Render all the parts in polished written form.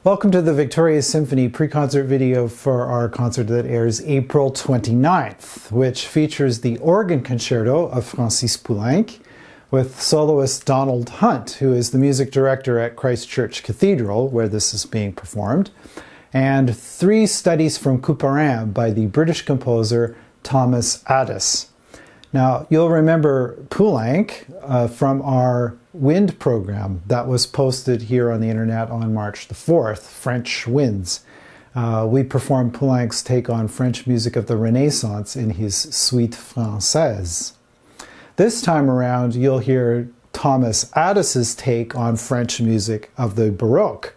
Welcome to the Victoria Symphony pre-concert video for our concert that airs April 29th, which features the Organ Concerto of Francis Poulenc with soloist Donald Hunt, who is the music director at Christ Church Cathedral, where this is being performed, and Three Studies from Couperin by the British composer Thomas Adès. Now, you'll remember Poulenc from our wind program that was posted here on the internet on March the 4th, French Winds. We performed Poulenc's take on French music of the Renaissance in his Suite Française. This time around, you'll hear Thomas Adès' take on French music of the Baroque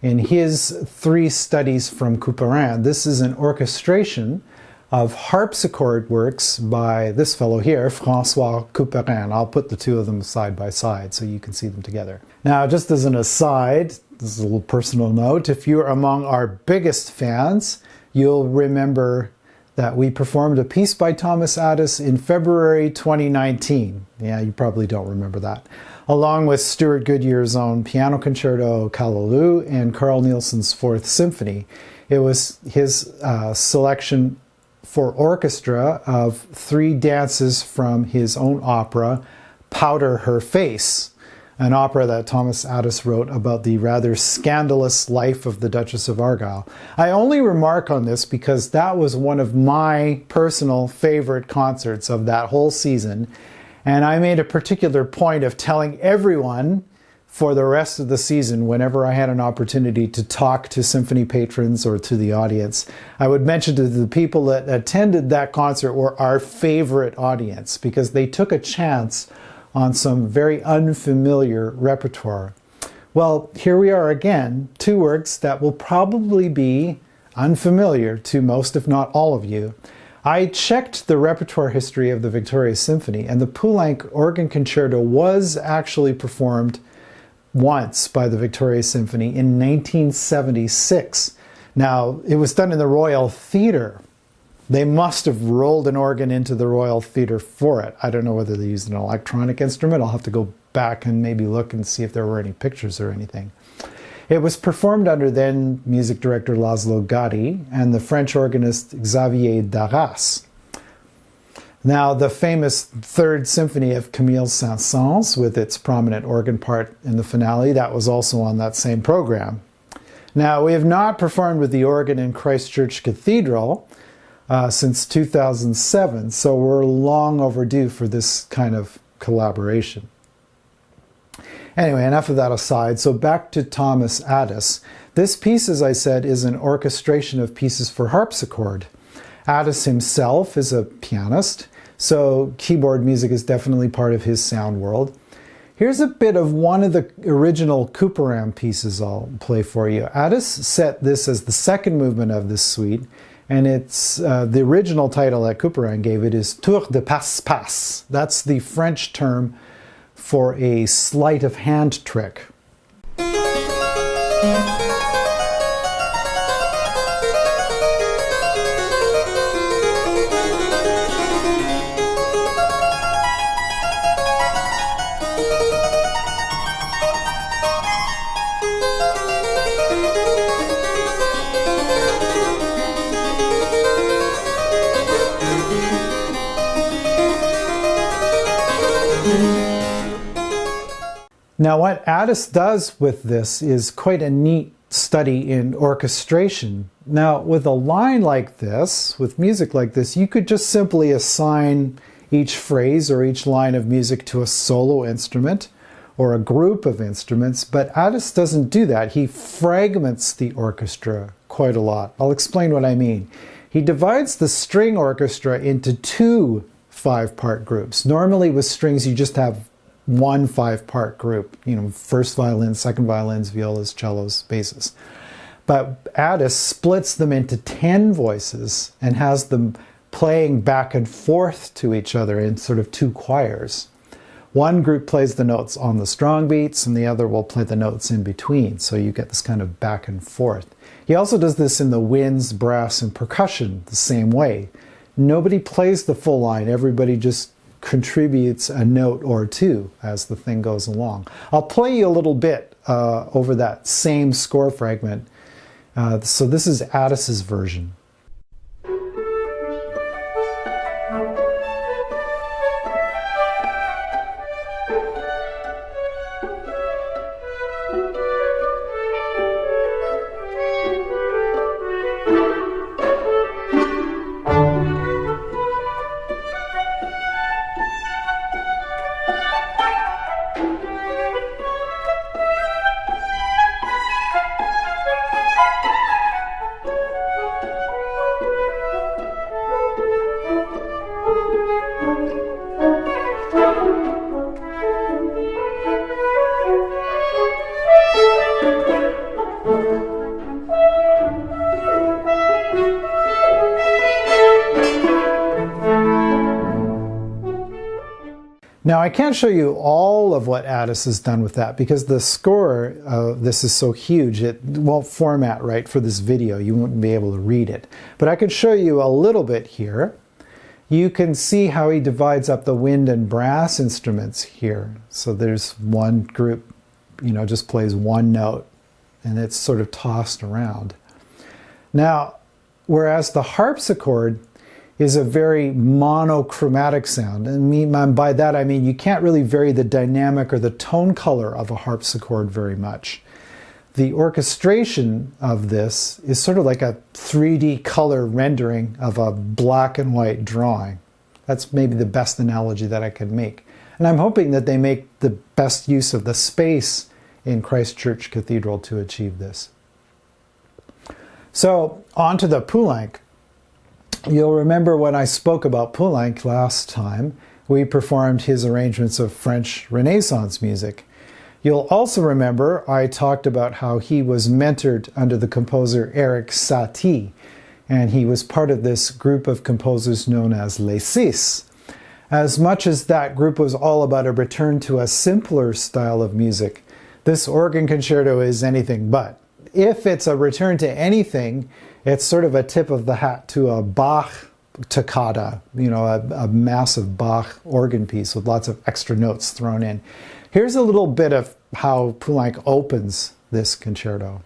in his Three Studies from Couperin. This is an orchestration of harpsichord works by this fellow here, François Couperin. I'll put the two of them side by side so you can see them together. Now, just as an aside, this is a little personal note, if you're among our biggest fans, you'll remember that we performed a piece by Thomas Adès in February 2019. Yeah, you probably don't remember that. Along with Stuart Goodyear's own piano concerto, Callaloo, and Carl Nielsen's Fourth Symphony. It was his selection for orchestra of three dances from his own opera, Powder Her Face, an opera that Thomas Adès wrote about the rather scandalous life of the Duchess of Argyll. I only remark on this because that was one of my personal favorite concerts of that whole season, and I made a particular point of telling everyone for the rest of the season, whenever I had an opportunity to talk to symphony patrons or to the audience, I would mention to the people that attended that concert were our favorite audience because they took a chance on some very unfamiliar repertoire. Well, here we are again, two works that will probably be unfamiliar to most, if not all of you. I checked the repertoire history of the Victoria Symphony, and the Poulenc Organ Concerto was actually performed once by the Victoria Symphony in 1976. Now, it was done in the Royal Theatre. They must have rolled an organ into the Royal Theatre for it. I don't know whether they used an electronic instrument. I'll have to go back and maybe look and see if there were any pictures or anything. It was performed under then music director Laszlo Gatti and the French organist Xavier Darras. Now, the famous Third Symphony of Camille Saint-Saëns, with its prominent organ part in the finale, that was also on that same program. Now, we have not performed with the organ in Christ Church Cathedral since 2007, so we're long overdue for this kind of collaboration. Anyway, enough of that aside, so back to Thomas Adès. This piece, as I said, is an orchestration of pieces for harpsichord. Adès himself is a pianist, so keyboard music is definitely part of his sound world. Here's a bit of one of the original Couperin pieces I'll play for you. Adès set this as the second movement of this suite, and it's the original title that Couperin gave it is Tour de passe-passe. That's the French term for a sleight of hand trick. Now, what Adès does with this is quite a neat study in orchestration. Now, with a line like this, with music like this, you could just simply assign each phrase or each line of music to a solo instrument or a group of instruments, but Adès doesn't do that. He fragments the orchestra quite a lot. I'll explain what I mean. He divides the string orchestra into two 5-part groups. Normally with strings, you just have one 5-part group, you know, first violin, second violins, violas, cellos, basses. But Adès splits them into 10 voices and has them playing back and forth to each other in sort of two choirs. One group plays the notes on the strong beats and the other will play the notes in between, so you get this kind of back and forth. He also does this in the winds, brass, and percussion the same way. Nobody plays the full line, everybody just contributes a note or two as the thing goes along. I'll play you a little bit over that same score fragment. So this is Adés's version. Now I can't show you all of what Adés has done with that because the score of this is so huge it won't format right for this video. You won't be able to read it. But I could show you a little bit here. You can see how he divides up the wind and brass instruments here. So there's one group, just plays one note and it's sort of tossed around. Now, whereas the harpsichord is a very monochromatic sound. And by that I mean you can't really vary the dynamic or the tone color of a harpsichord very much. The orchestration of this is sort of like a 3D color rendering of a black and white drawing. That's maybe the best analogy that I could make. And I'm hoping that they make the best use of the space in Christ Church Cathedral to achieve this. So on to the Poulenc. You'll remember when I spoke about Poulenc last time, we performed his arrangements of French Renaissance music. You'll also remember I talked about how he was mentored under the composer Erik Satie, and he was part of this group of composers known as Les Six. As much as that group was all about a return to a simpler style of music, this organ concerto is anything but. If it's a return to anything, it's sort of a tip of the hat to a Bach toccata, a massive Bach organ piece with lots of extra notes thrown in. Here's a little bit of how Poulenc opens this concerto.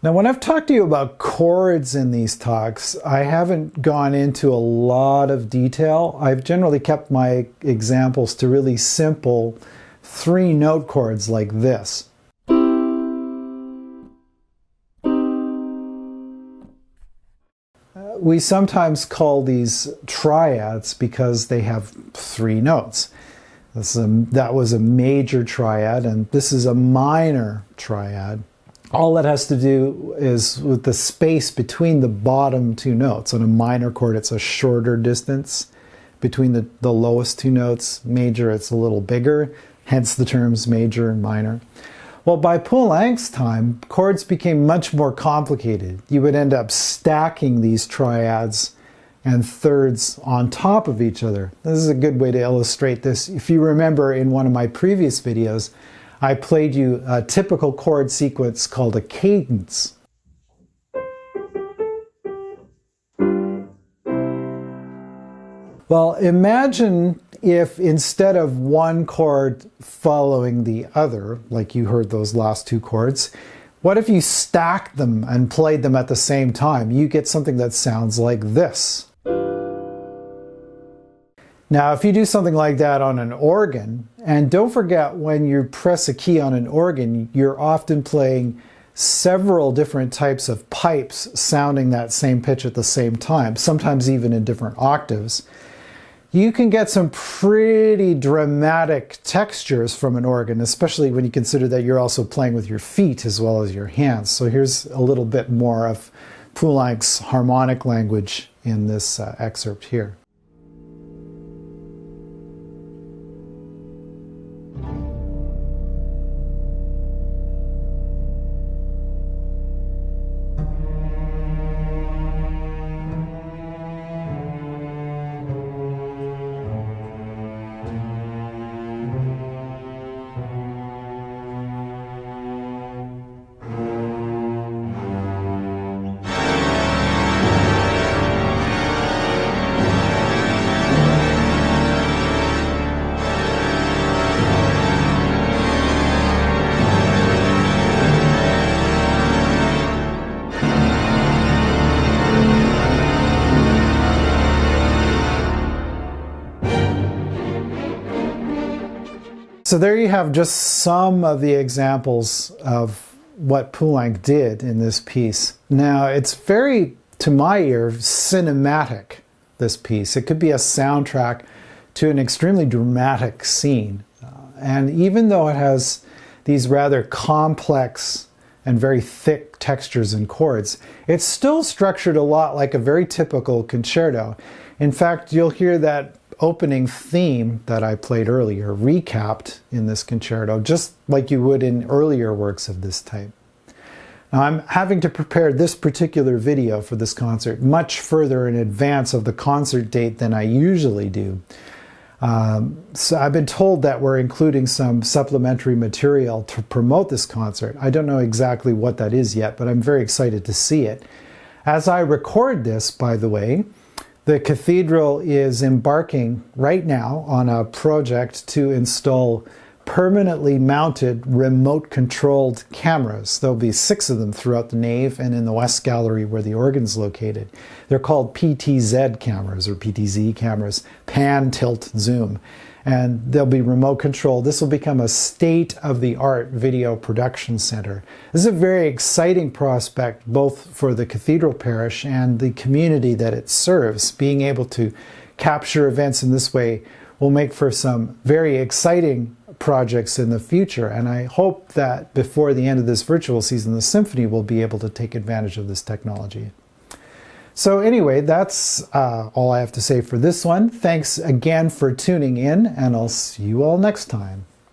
Now, when I've talked to you about chords in these talks, I haven't gone into a lot of detail. I've generally kept my examples to really simple 3-note chords like this. We sometimes call these triads because they have 3 notes. That was a major triad, and this is a minor triad. All that has to do is with the space between the bottom 2 notes. On a minor chord, it's a shorter distance between the lowest 2 notes. Major, it's a little bigger, hence the terms major and minor. Well, by Poulenc's time, chords became much more complicated. You would end up stacking these triads and thirds on top of each other. This is a good way to illustrate this. If you remember in one of my previous videos, I played you a typical chord sequence called a cadence. Well, imagine if instead of one chord following the other, like you heard those last 2 chords, what if you stacked them and played them at the same time? You get something that sounds like this. Now, if you do something like that on an organ, and don't forget when you press a key on an organ, you're often playing several different types of pipes sounding that same pitch at the same time, sometimes even in different octaves. You can get some pretty dramatic textures from an organ, especially when you consider that you're also playing with your feet as well as your hands. So here's a little bit more of Poulenc's harmonic language in this excerpt here. So there you have just some of the examples of what Poulenc did in this piece. Now, it's very, to my ear, cinematic, this piece. It could be a soundtrack to an extremely dramatic scene. And even though it has these rather complex and very thick textures and chords, it's still structured a lot like a very typical concerto. In fact, you'll hear that opening theme that I played earlier recapped in this concerto, just like you would in earlier works of this type. Now, I'm having to prepare this particular video for this concert much further in advance of the concert date than I usually do. So I've been told that we're including some supplementary material to promote this concert. I don't know exactly what that is yet, but I'm very excited to see it. As I record this, by the way, the Cathedral is embarking right now on a project to install permanently mounted remote-controlled cameras. There'll be 6 of them throughout the nave and in the West Gallery where the organ's located. They're called PTZ cameras or PTZ cameras, pan, tilt, zoom. And they'll be remote controlled. This will become a state-of-the-art video production center. This is a very exciting prospect both for the Cathedral Parish and the community that it serves. Being able to capture events in this way will make for some very exciting projects in the future, and I hope that before the end of this virtual season, the Symphony will be able to take advantage of this technology. So anyway, that's all I have to say for this one. Thanks again for tuning in, and I'll see you all next time.